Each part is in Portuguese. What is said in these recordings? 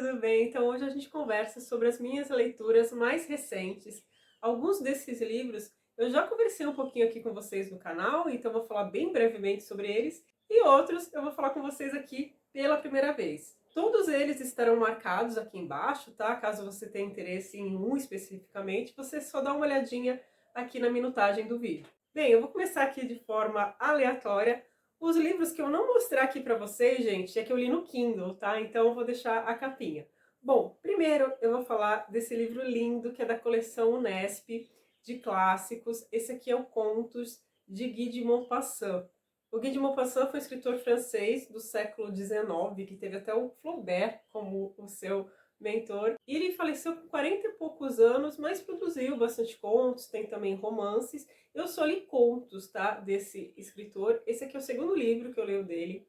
tudo bem? Então hoje a gente conversa sobre as minhas leituras mais recentes. Alguns desses livros eu já conversei um pouquinho aqui com vocês no canal, então vou falar bem brevemente sobre eles, e outros eu vou falar com vocês aqui pela primeira vez. Todos eles estarão marcados aqui embaixo, tá? Caso você tenha interesse em um especificamente, você só dá uma olhadinha aqui na minutagem do vídeo. Bem, eu vou começar aqui de forma aleatória. Os livros que eu não mostrar aqui para vocês, gente, é que eu li no Kindle, tá? Então eu vou deixar a capinha. Bom, primeiro eu vou falar desse livro lindo que é da coleção Unesp de clássicos. Esse aqui é o Contos de Guy de Maupassant. O Guy de Maupassant foi um escritor francês do século XIX, que teve até o Flaubert como o seu mentor. E ele faleceu com 40 e poucos anos, mas produziu bastante contos, tem também romances. Eu só li contos, tá, desse escritor. Esse aqui é o segundo livro que eu leio dele.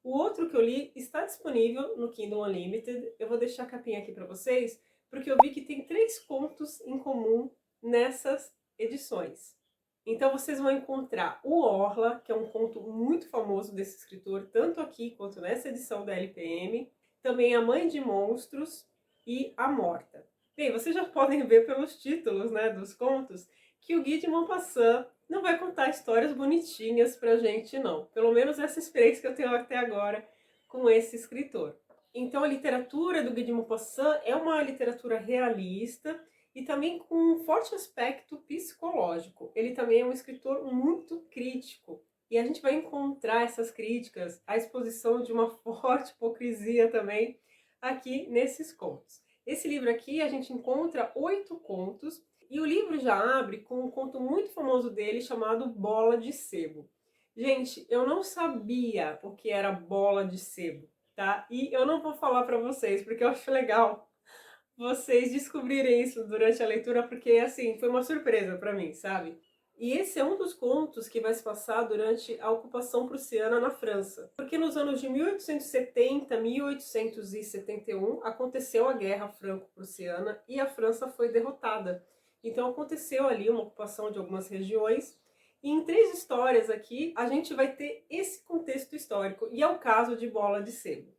O outro que eu li está disponível no Kindle Unlimited. Eu vou deixar a capinha aqui para vocês, porque eu vi que tem 3 contos em comum nessas edições. Então vocês vão encontrar o Orla, que é um conto muito famoso desse escritor, tanto aqui quanto nessa edição da LPM. Também A Mãe de Monstros e A Morta. Bem, vocês já podem ver pelos títulos, né, dos contos, que o Guy de Maupassant não vai contar histórias bonitinhas pra gente, não. Pelo menos essa experiência que eu tenho até agora com esse escritor. Então a literatura do Guy de Maupassant é uma literatura realista e também com um forte aspecto psicológico. Ele também é um escritor muito crítico. E a gente vai encontrar essas críticas, a exposição de uma forte hipocrisia também aqui nesses contos. Esse livro aqui a gente encontra 8 contos e o livro já abre com um conto muito famoso dele chamado Bola de Sebo. Gente, eu não sabia o que era bola de sebo, tá? E eu não vou falar para vocês porque eu acho legal vocês descobrirem isso durante a leitura, porque assim, foi uma surpresa para mim, sabe? E esse é um dos contos que vai se passar durante a ocupação prussiana na França. Porque nos anos de 1870, 1871, aconteceu a Guerra Franco-Prussiana e a França foi derrotada. Então aconteceu ali uma ocupação de algumas regiões. E em 3 histórias aqui, a gente vai ter esse contexto histórico. E é o caso de Bola de Sebo.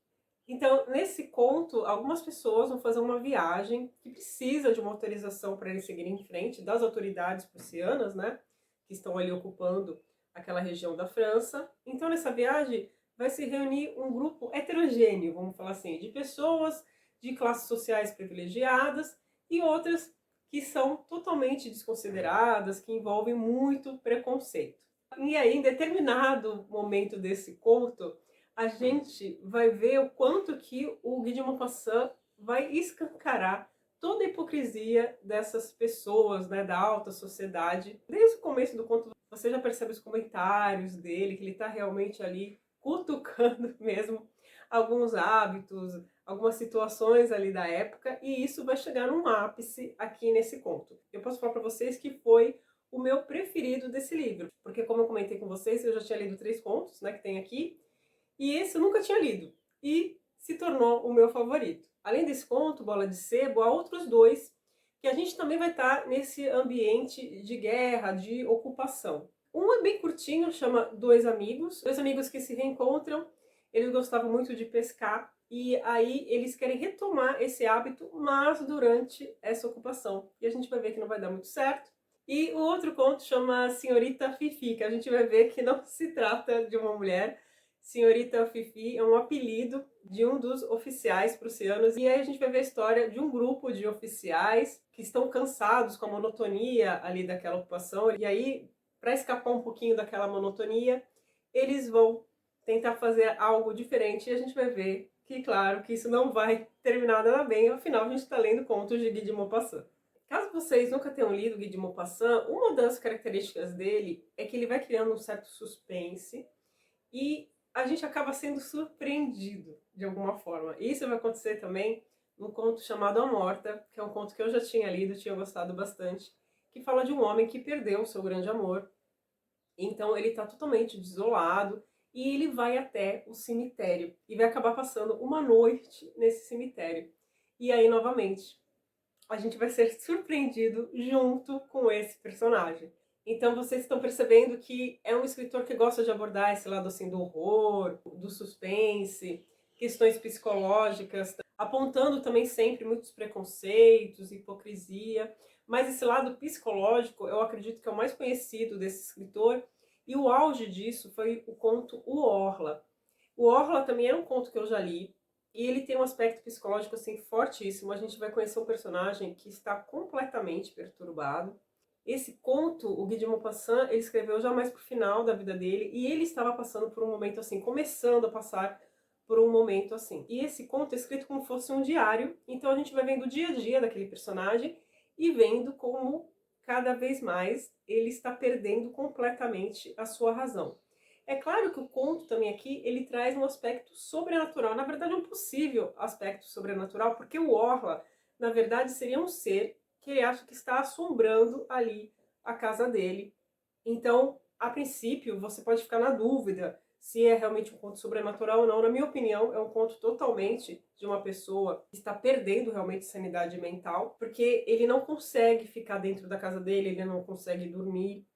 Então, nesse conto, algumas pessoas vão fazer uma viagem que precisa de uma autorização para eles seguirem em frente das autoridades prussianas, né? Que estão ali ocupando aquela região da França. Então, nessa viagem, vai se reunir um grupo heterogêneo, vamos falar assim, de pessoas de classes sociais privilegiadas e outras que são totalmente desconsideradas, que envolvem muito preconceito. E aí, em determinado momento desse conto, a gente vai ver o quanto que o Guy de Maupassant vai escancarar toda a hipocrisia dessas pessoas, né, da alta sociedade. Desde o começo do conto você já percebe os comentários dele, que ele está realmente ali cutucando mesmo alguns hábitos, algumas situações ali da época, e isso vai chegar num ápice aqui nesse conto. Eu posso falar para vocês que foi o meu preferido desse livro, porque como eu comentei com vocês, eu já tinha lido 3 contos, né, que tem aqui, e esse eu nunca tinha lido, e se tornou o meu favorito. Além desse conto, Bola de Sebo, há outros 2, que a gente também vai estar nesse ambiente de guerra, de ocupação. Um é bem curtinho, chama Dois Amigos que se reencontram, eles gostavam muito de pescar, e aí eles querem retomar esse hábito, mas durante essa ocupação. E a gente vai ver que não vai dar muito certo. E o outro conto chama Senhorita Fifi, que a gente vai ver que não se trata de uma mulher. Senhorita Fifi é um apelido de um dos oficiais prussianos. E aí a gente vai ver a história de um grupo de oficiais que estão cansados com a monotonia ali daquela ocupação. E aí, para escapar um pouquinho daquela monotonia, eles vão tentar fazer algo diferente. E a gente vai ver que, claro, que isso não vai terminar nada bem. Afinal, a gente está lendo contos de Guy de Maupassant. Caso vocês nunca tenham lido Guy de Maupassant, uma das características dele é que ele vai criando um certo suspense e a gente acaba sendo surpreendido de alguma forma. Isso vai acontecer também num conto chamado A Morta, que é um conto que eu já tinha lido, tinha gostado bastante, que fala de um homem que perdeu o seu grande amor. Então ele está totalmente desolado e ele vai até o cemitério e vai acabar passando uma noite nesse cemitério. E aí, novamente, a gente vai ser surpreendido junto com esse personagem. Então vocês estão percebendo que é um escritor que gosta de abordar esse lado assim do horror, do suspense, questões psicológicas, apontando também sempre muitos preconceitos, hipocrisia, mas esse lado psicológico eu acredito que é o mais conhecido desse escritor, e o auge disso foi o conto O Orla. O Orla também é um conto que eu já li, e ele tem um aspecto psicológico assim fortíssimo. A gente vai conhecer um personagem que está completamente perturbado. Esse conto, o Guy de Maupassant, ele escreveu já mais pro final da vida dele, e ele estava passando por um momento assim, começando a passar por um momento assim. E esse conto é escrito como se fosse um diário, então a gente vai vendo o dia a dia daquele personagem e vendo como cada vez mais ele está perdendo completamente a sua razão. É claro que o conto também aqui, ele traz um aspecto sobrenatural, na verdade um possível aspecto sobrenatural, porque o Orla, na verdade, seria um ser que ele acha que está assombrando ali a casa dele. Então, a princípio, você pode ficar na dúvida se é realmente um conto sobrenatural ou não. Na minha opinião, é um conto totalmente de uma pessoa que está perdendo realmente sanidade mental, porque ele não consegue ficar dentro da casa dele, ele não consegue dormir.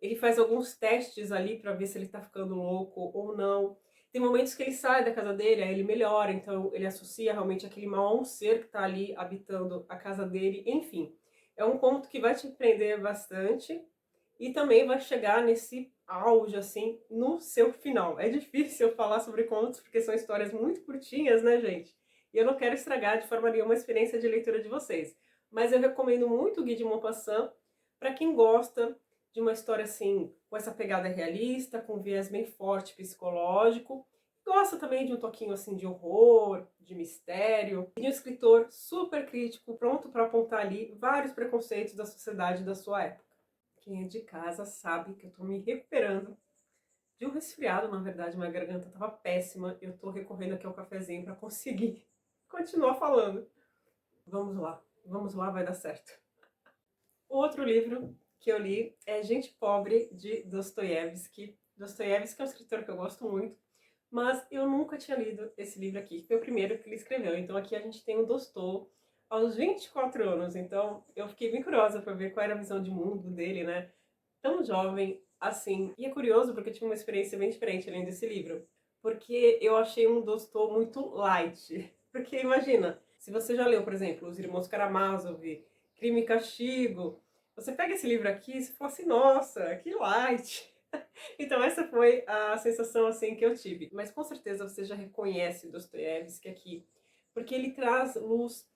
Ele faz alguns testes ali para ver se ele tá ficando louco ou não. Tem momentos que ele sai da casa dele, aí ele melhora, então ele associa realmente aquele mal a um ser que tá ali habitando a casa dele. Enfim, é um conto que vai te prender bastante e também vai chegar nesse auge, assim, no seu final. É difícil eu falar sobre contos porque são histórias muito curtinhas, né, gente? E eu não quero estragar de forma nenhuma a experiência de leitura de vocês. Mas eu recomendo muito o Guy de Maupassant para quem gosta de uma história assim, com essa pegada realista, com um viés bem forte psicológico. Gosta também de um toquinho assim de horror, de mistério, e de um escritor super crítico, pronto para apontar ali vários preconceitos da sociedade da sua época. Quem é de casa sabe que eu tô me recuperando de um resfriado, na verdade, minha garganta tava péssima, eu tô recorrendo aqui ao cafezinho para conseguir continuar falando. Vamos lá, vai dar certo. O outro livro que eu li é Gente Pobre, de Dostoiévski. Dostoiévski é um escritor que eu gosto muito, mas eu nunca tinha lido esse livro aqui, que foi o primeiro que ele escreveu. Então aqui a gente tem o Dostoi aos 24 anos, então eu fiquei bem curiosa para ver qual era a visão de mundo dele, né? Tão jovem assim. E é curioso porque eu tive uma experiência bem diferente além desse livro, porque eu achei um Dostoi muito light. Porque imagina, se você já leu, por exemplo, Os Irmãos Karamazov, Crime e Castigo, você pega esse livro aqui e você fala assim, nossa, que light. Então essa foi a sensação assim que eu tive. Mas com certeza você já reconhece Dostoiévski aqui, porque ele traz luz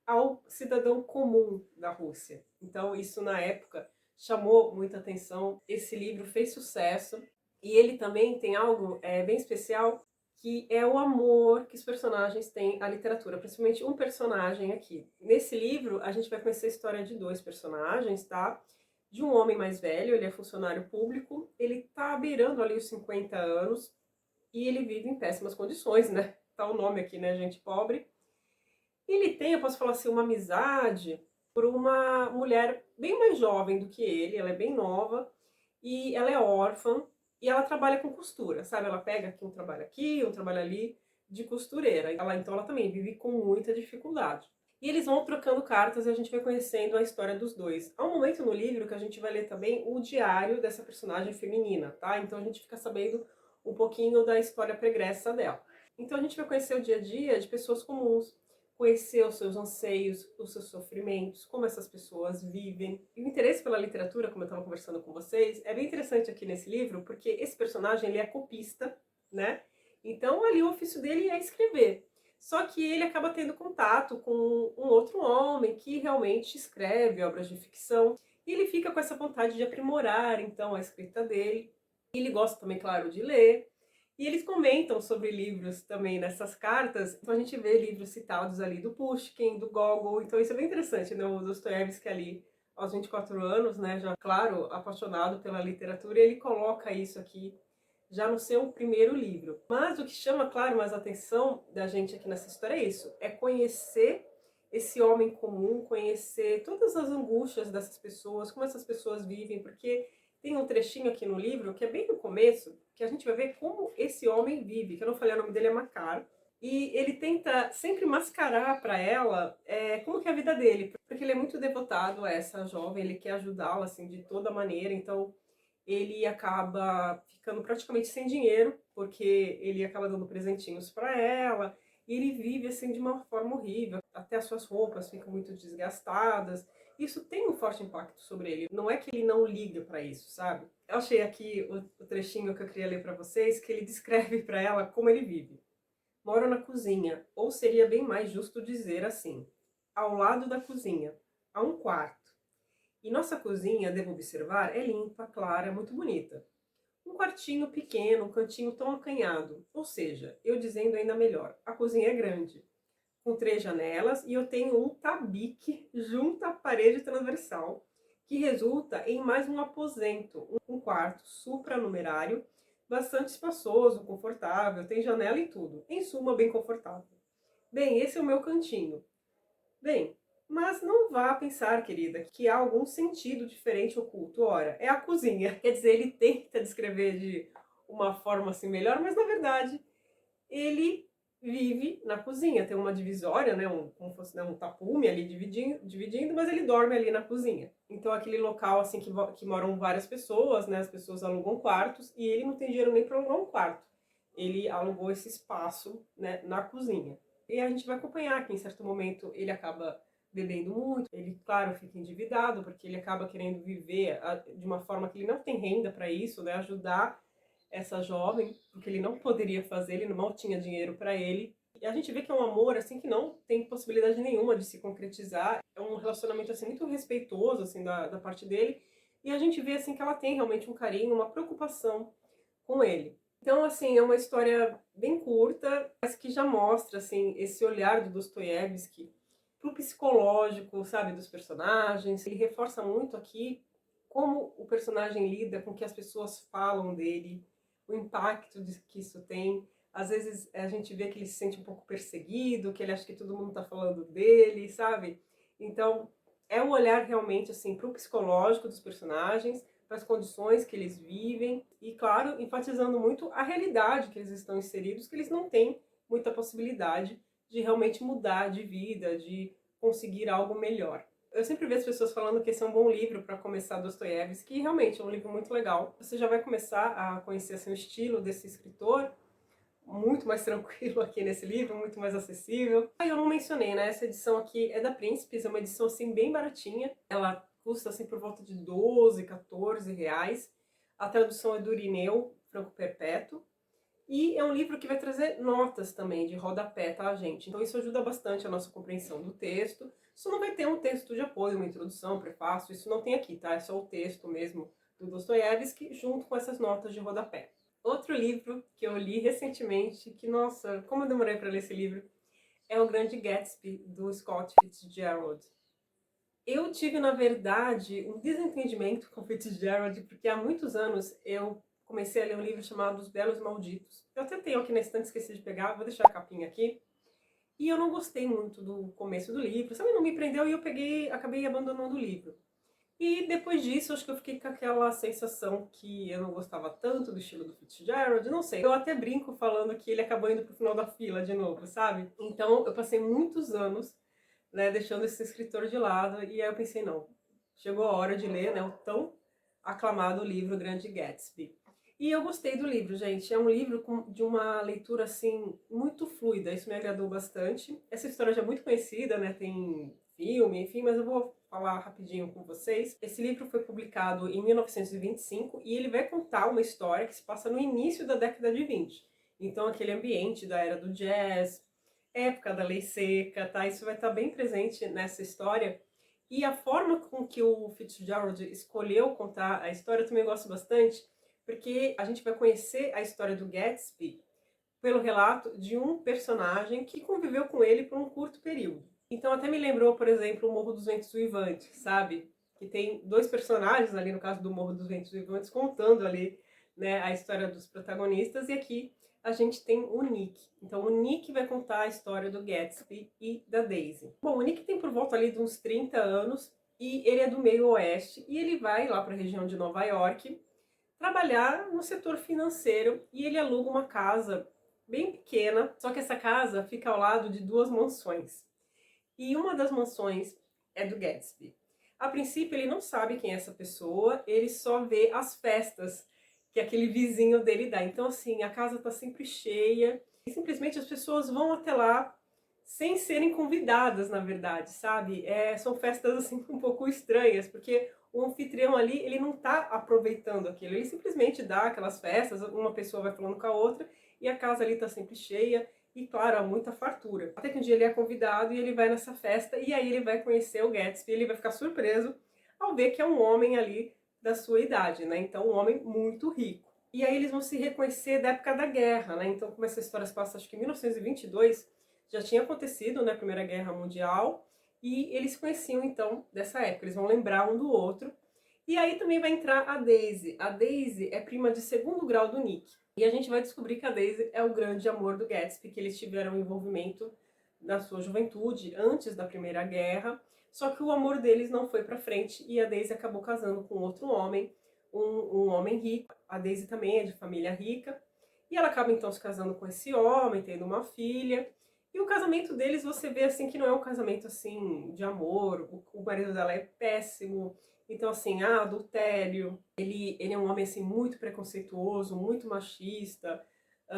ao cidadão comum da Rússia. Então isso na época chamou muita atenção. Esse livro fez sucesso e ele também tem algo bem especial, que é o amor que os personagens têm à literatura, principalmente um personagem aqui. Nesse livro, a gente vai conhecer a história de dois personagens, tá? De um homem mais velho, ele é funcionário público, ele tá beirando ali os 50 anos e ele vive em péssimas condições, né? Tá o nome aqui, né? Gente pobre. Ele tem, eu posso falar assim, uma amizade por uma mulher bem mais jovem do que ele, ela é bem nova, e ela é órfã, e ela trabalha com costura, sabe? Ela pega aqui, um trabalho ali, de costureira. Então ela também vive com muita dificuldade. E eles vão trocando cartas e a gente vai conhecendo a história dos dois. Há um momento no livro que a gente vai ler também o diário dessa personagem feminina, tá? Então a gente fica sabendo um pouquinho da história pregressa dela. Então a gente vai conhecer o dia a dia de pessoas comuns, conhecer os seus anseios, os seus sofrimentos, como essas pessoas vivem. E o interesse pela literatura, como eu estava conversando com vocês, é bem interessante aqui nesse livro, porque esse personagem ele é copista, né? Então ali o ofício dele é escrever. Só que ele acaba tendo contato com um outro homem que realmente escreve obras de ficção. E ele fica com essa vontade de aprimorar, então, a escrita dele. Ele gosta também, claro, de ler. E eles comentam sobre livros também nessas cartas. Então a gente vê livros citados ali do Pushkin, do Gogol. Então isso é bem interessante, né? O Dostoiévski ali aos 24 anos, né? Já, claro, apaixonado pela literatura. E ele coloca isso aqui já no seu primeiro livro. Mas o que chama, claro, mais a atenção da gente aqui nessa história é isso. É conhecer esse homem comum, conhecer todas as angústias dessas pessoas, como essas pessoas vivem, porque tem um trechinho aqui no livro, que é bem no começo, que a gente vai ver como esse homem vive, que eu não falei, o nome dele é Makar, e ele tenta sempre mascarar para ela como que é a vida dele, porque ele é muito devotado a essa jovem, ele quer ajudá-la assim de toda maneira, então ele acaba ficando praticamente sem dinheiro, porque ele acaba dando presentinhos para ela, e ele vive assim de uma forma horrível, até as suas roupas ficam muito desgastadas. Isso tem um forte impacto sobre ele. Não é que ele não liga para isso, sabe? Eu achei aqui o trechinho que eu queria ler para vocês, que ele descreve para ela como ele vive. Moro na cozinha, ou seria bem mais justo dizer assim, ao lado da cozinha, há um quarto. E nossa cozinha, devo observar, é limpa, clara, muito bonita. Um quartinho pequeno, um cantinho tão acanhado. Ou seja, eu dizendo ainda melhor, a cozinha é grande, com 3 janelas, e eu tenho um tabique junto à parede transversal, que resulta em mais um aposento, um quarto supranumerário, bastante espaçoso, confortável, tem janela e tudo. Em suma, bem confortável. Bem, esse é o meu cantinho. Bem, mas não vá pensar, querida, que há algum sentido diferente oculto. Ora, é a cozinha. Quer dizer, ele tenta descrever de uma forma assim melhor, mas na verdade ele vive na cozinha. Tem uma divisória, né, como fosse, né, um tapume ali dividindo, mas ele dorme ali na cozinha. Então aquele local assim que moram várias pessoas, né, as pessoas alugam quartos e ele não tem dinheiro nem para alugar um quarto. Ele alugou esse espaço, né, na cozinha. E a gente vai acompanhar que em certo momento ele acaba bebendo muito, ele, claro, fica endividado, porque ele acaba querendo viver de uma forma que ele não tem renda para isso, né, ajudar essa jovem, porque ele não poderia fazer, ele mal tinha dinheiro para ele. E a gente vê que é um amor assim que não tem possibilidade nenhuma de se concretizar. É um relacionamento assim muito respeitoso assim da parte dele. E a gente vê assim que ela tem realmente um carinho, uma preocupação com ele. Então, assim, é uma história bem curta, mas que já mostra, assim, esse olhar do Dostoiévski pro psicológico, sabe, dos personagens. Ele reforça muito aqui como o personagem lida com o que as pessoas falam dele, o impacto que isso tem. Às vezes a gente vê que ele se sente um pouco perseguido, que ele acha que todo mundo tá falando dele, sabe? Então, é um olhar realmente, assim, pro psicológico dos personagens, para as condições que eles vivem e, claro, enfatizando muito a realidade que eles estão inseridos, que eles não têm muita possibilidade de realmente mudar de vida, de conseguir algo melhor. Eu sempre vejo as pessoas falando que esse é um bom livro para começar Dostoiévski, que realmente é um livro muito legal. Você já vai começar a conhecer assim, o estilo desse escritor, muito mais tranquilo aqui nesse livro, muito mais acessível. Aí eu não mencionei, né? Essa edição aqui é da Príncipes, é uma edição assim bem baratinha. Ela custa assim por volta de 12, 14 reais. A tradução é do Irineu Franco Perpétuo. E é um livro que vai trazer notas também de rodapé, tá, gente? Então isso ajuda bastante a nossa compreensão do texto. Isso não vai ter um texto de apoio, uma introdução, prefácio, isso não tem aqui, tá? É só o texto mesmo do Dostoiévski junto com essas notas de rodapé. Outro livro que eu li recentemente, que, nossa, como eu demorei para ler esse livro, é O Grande Gatsby, do Scott Fitzgerald. Eu tive, na verdade, um desentendimento com Fitzgerald, porque há muitos anos eu comecei a ler um livro chamado Os Belos Malditos. Eu até tenho aqui na estante, esqueci de pegar, vou deixar a capinha aqui. E eu não gostei muito do começo do livro, sabe? Não me prendeu e eu acabei abandonando o livro. E depois disso, acho que eu fiquei com aquela sensação que eu não gostava tanto do estilo do Fitzgerald, não sei. Eu até brinco falando que ele acabou indo pro final da fila de novo, sabe? Então eu passei muitos anos, né, deixando esse escritor de lado, e aí eu pensei, não, chegou a hora de ler, né, o tão aclamado livro Grande Gatsby. E eu gostei do livro, gente. É um livro de uma leitura, assim, muito fluida. Isso me agradou bastante. Essa história já é muito conhecida, né? Tem filme, enfim, mas eu vou falar rapidinho com vocês. Esse livro foi publicado em 1925 e ele vai contar uma história que se passa no início da década de 20. Então, aquele ambiente da era do jazz, época da lei seca, tá? Isso vai estar bem presente nessa história. E a forma com que o Fitzgerald escolheu contar a história eu também gosto bastante, porque a gente vai conhecer a história do Gatsby pelo relato de um personagem que conviveu com ele por um curto período. Então até me lembrou, por exemplo, o Morro dos Ventos Uivantes, sabe? Que tem dois personagens ali, no caso do Morro dos Ventos Uivantes, contando ali, né, a história dos protagonistas, e aqui a gente tem o Nick. Então o Nick vai contar a história do Gatsby e da Daisy. Bom, o Nick tem por volta ali de uns 30 anos, e ele é do meio oeste, e ele vai lá para a região de Nova York trabalhar no setor financeiro, e ele aluga uma casa bem pequena, só que essa casa fica ao lado de duas mansões. E uma das mansões é do Gatsby. A princípio ele não sabe quem é essa pessoa, ele só vê as festas que aquele vizinho dele dá. Então assim, a casa tá sempre cheia e simplesmente as pessoas vão até lá sem serem convidadas, na verdade, sabe? São festas assim um pouco estranhas, porque o anfitrião ali, ele não tá aproveitando aquilo, ele simplesmente dá aquelas festas, uma pessoa vai falando com a outra e a casa ali tá sempre cheia e, claro, há muita fartura. Até que um dia ele é convidado e ele vai nessa festa e aí ele vai conhecer o Gatsby, ele vai ficar surpreso ao ver que é um homem ali da sua idade, né? Então, um homem muito rico. E aí eles vão se reconhecer da época da guerra, né? Então, como essa história se passa, acho que em 1922, já tinha acontecido, né, a Primeira Guerra Mundial, e eles se conheciam então dessa época, eles vão lembrar um do outro. E aí também vai entrar a Daisy. A Daisy é prima de segundo grau do Nick. E a gente vai descobrir que a Daisy é o grande amor do Gatsby, que eles tiveram um envolvimento na sua juventude, antes da Primeira Guerra. Só que o amor deles não foi pra frente e a Daisy acabou casando com outro homem, um homem rico. A Daisy também é de família rica. E ela acaba então se casando com esse homem, tendo uma filha. E o casamento deles, você vê assim que não é um casamento assim de amor. O marido dela é péssimo. Então assim, adultério. Ele é um homem assim muito preconceituoso, muito machista.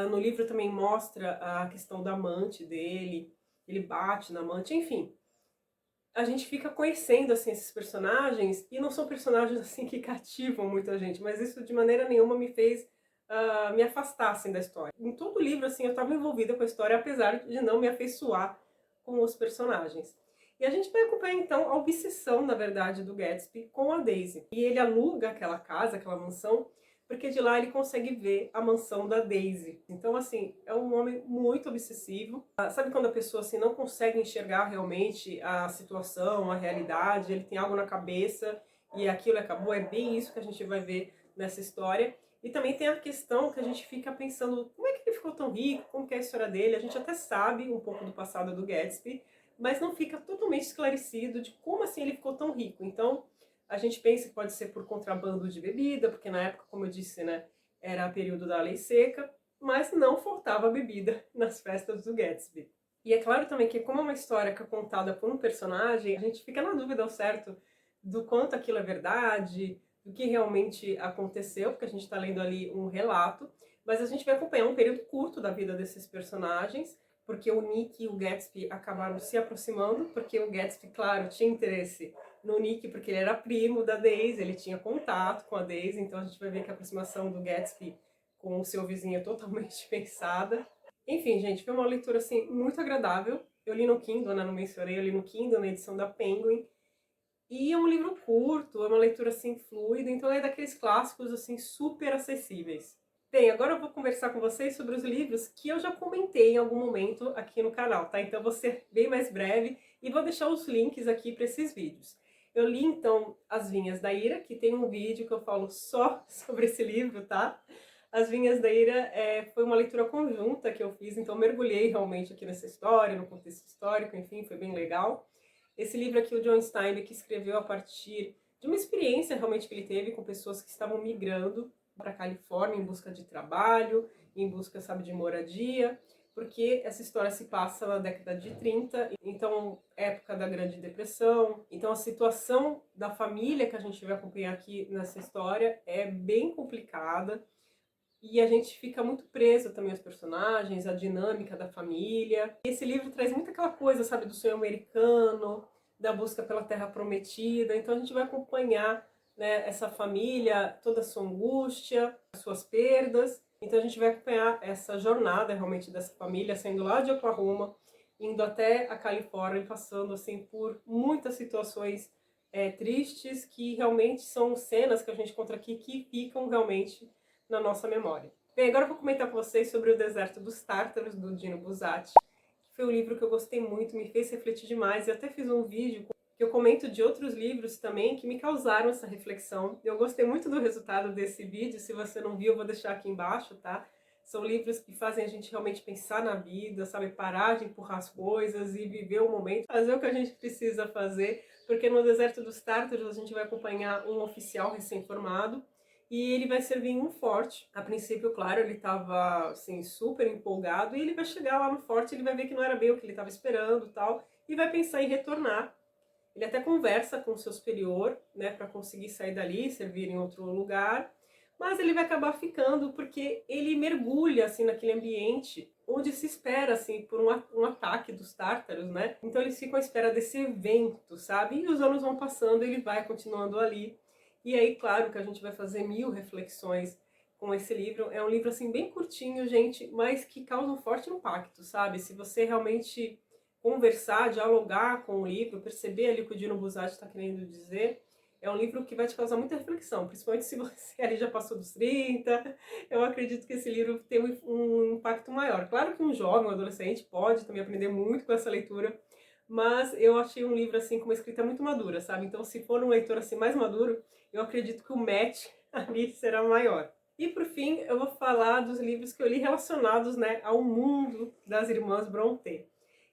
No livro também mostra a questão da amante dele. Ele bate na amante, enfim. A gente fica conhecendo assim esses personagens e não são personagens assim que cativam muita gente, mas isso de maneira nenhuma me fez me afastar assim, da história. Em todo o livro assim eu estava envolvida com a história, apesar de não me afeiçoar com os personagens. E a gente vai acompanhar então a obsessão, na verdade, do Gatsby com a Daisy. E ele aluga aquela casa, aquela mansão, porque de lá ele consegue ver a mansão da Daisy. Então, assim, é um homem muito obsessivo. Sabe quando a pessoa assim não consegue enxergar realmente a situação, a realidade, ele tem algo na cabeça e aquilo acabou? É bem isso que a gente vai ver nessa história. E também tem a questão que a gente fica pensando, como é que ele ficou tão rico? Como que é a história dele? A gente até sabe um pouco do passado do Gatsby, mas não fica totalmente esclarecido de como assim ele ficou tão rico. Então, a gente pensa que pode ser por contrabando de bebida, porque na época, como eu disse, né, era período da lei seca, mas não faltava bebida nas festas do Gatsby. E é claro também que, como é uma história que é contada por um personagem, a gente fica na dúvida ao certo do quanto aquilo é verdade, do que realmente aconteceu, porque a gente está lendo ali um relato, mas a gente vai acompanhar um período curto da vida desses personagens, porque o Nick e o Gatsby acabaram se aproximando, porque o Gatsby, claro, tinha interesse no Nick, porque ele era primo da Daisy, ele tinha contato com a Daisy, então a gente vai ver que a aproximação do Gatsby com o seu vizinho é totalmente pensada. Enfim, gente, foi uma leitura assim muito agradável. Eu li no Kindle, né, não mencionei, eu li no Kindle, na edição da Penguin. E é um livro curto, é uma leitura assim fluida, então é daqueles clássicos assim super acessíveis. Bem, agora eu vou conversar com vocês sobre os livros que eu já comentei em algum momento aqui no canal, tá? Então vou ser bem mais breve e vou deixar os links aqui para esses vídeos. Eu li então As Vinhas da Ira, que tem um vídeo que eu falo só sobre esse livro, tá? As Vinhas da Ira foi uma leitura conjunta que eu fiz, então mergulhei realmente aqui nessa história, no contexto histórico, enfim, foi bem legal. Esse livro aqui o John Steinbeck escreveu a partir de uma experiência realmente que ele teve com pessoas que estavam migrando para a Califórnia em busca de trabalho, em busca, sabe, de moradia, porque essa história se passa na década de 30, então época da Grande Depressão. Então a situação da família que a gente vai acompanhar aqui nessa história é bem complicada. E a gente fica muito preso também aos personagens, à dinâmica da família. Esse livro traz muito aquela coisa, sabe, do sonho americano, da busca pela terra prometida. Então a gente vai acompanhar, né, essa família, toda a sua angústia, as suas perdas. Então a gente vai acompanhar essa jornada realmente dessa família, saindo lá de Oklahoma, indo até a Califórnia, passando assim por muitas situações tristes, que realmente são cenas que a gente encontra aqui que ficam realmente na nossa memória. Bem, agora eu vou comentar com vocês sobre O Deserto dos Tártaros, do Dino Buzzati, que foi um livro que eu gostei muito, me fez refletir demais, e até fiz um vídeo que eu comento de outros livros também que me causaram essa reflexão. Eu gostei muito do resultado desse vídeo, se você não viu eu vou deixar aqui embaixo, tá? São livros que fazem a gente realmente pensar na vida, sabe? Parar de empurrar as coisas e viver o momento, fazer o que a gente precisa fazer, porque no Deserto dos Tártaros a gente vai acompanhar um oficial recém-formado, e ele vai servir em um forte. A princípio, claro, ele estava assim, super empolgado, e ele vai chegar lá no forte, ele vai ver que não era bem o que ele estava esperando, tal, e vai pensar em retornar. Ele até conversa com o seu superior, né, para conseguir sair dali, servir em outro lugar, mas ele vai acabar ficando porque ele mergulha assim naquele ambiente onde se espera assim por um ataque dos tártaros, né? Então eles ficam à espera desse evento, sabe? E os anos vão passando, ele vai continuando ali. E aí, claro que a gente vai fazer 1000 reflexões com esse livro. É um livro assim bem curtinho, gente, mas que causa um forte impacto, sabe? Se você realmente conversar, dialogar com o livro, perceber ali o que o Dino Buzzati está querendo dizer, é um livro que vai te causar muita reflexão, principalmente se você ali já passou dos 30. Eu acredito que esse livro tem um impacto maior. Claro que um jovem, um adolescente pode também aprender muito com essa leitura, mas eu achei um livro assim com uma escrita muito madura, sabe? Então, se for um leitor assim mais maduro, eu acredito que o match ali será maior. E por fim, eu vou falar dos livros que eu li relacionados, né, ao mundo das irmãs Brontë.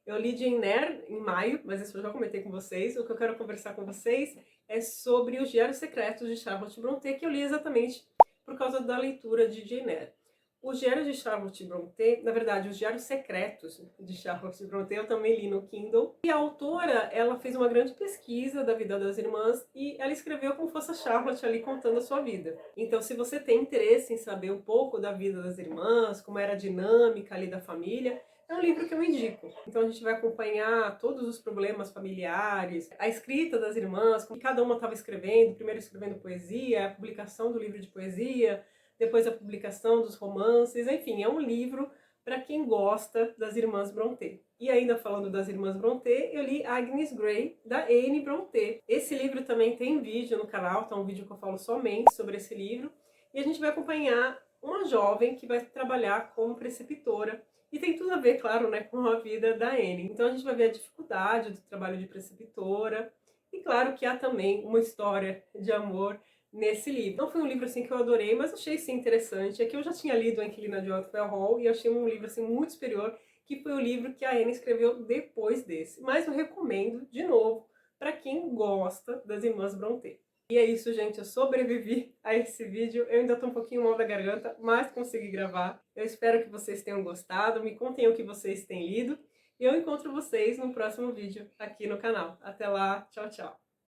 Eu li Jane Eyre em maio, mas isso eu já comentei com vocês. O que eu quero conversar com vocês é sobre os Diários Secretos de Charlotte Brontë, que eu li exatamente por causa da leitura de Jane Eyre. Os Diários de Charlotte Brontë, na verdade, os Diários Secretos de Charlotte Brontë, eu também li no Kindle. E a autora, ela fez uma grande pesquisa da vida das irmãs e ela escreveu como fosse a Charlotte ali contando a sua vida. Então, se você tem interesse em saber um pouco da vida das irmãs, como era a dinâmica ali da família, é um livro que eu indico. Então a gente vai acompanhar todos os problemas familiares, a escrita das irmãs, como cada uma estava escrevendo, primeiro escrevendo poesia, a publicação do livro de poesia, depois a publicação dos romances, enfim, é um livro para quem gosta das irmãs Brontë. E ainda falando das irmãs Brontë, eu li Agnes Grey, da Anne Brontë. Esse livro também tem vídeo no canal, tá um vídeo que eu falo somente sobre esse livro, e a gente vai acompanhar uma jovem que vai trabalhar como preceptora. E tem tudo a ver, claro, né, com a vida da Anne. Então a gente vai ver a dificuldade do trabalho de preceptora. E claro que há também uma história de amor nesse livro. Não foi um livro assim que eu adorei, mas achei sim interessante. É que eu já tinha lido A Inquilina de Othwell Hall e achei um livro assim muito superior, que foi o livro que a Anne escreveu depois desse. Mas eu recomendo, de novo, para quem gosta das Irmãs Brontë. E é isso, gente, eu sobrevivi a esse vídeo, eu ainda tô um pouquinho mal da garganta, mas consegui gravar. Eu espero que vocês tenham gostado, me contem o que vocês têm lido, e eu encontro vocês no próximo vídeo aqui no canal. Até lá, tchau, tchau!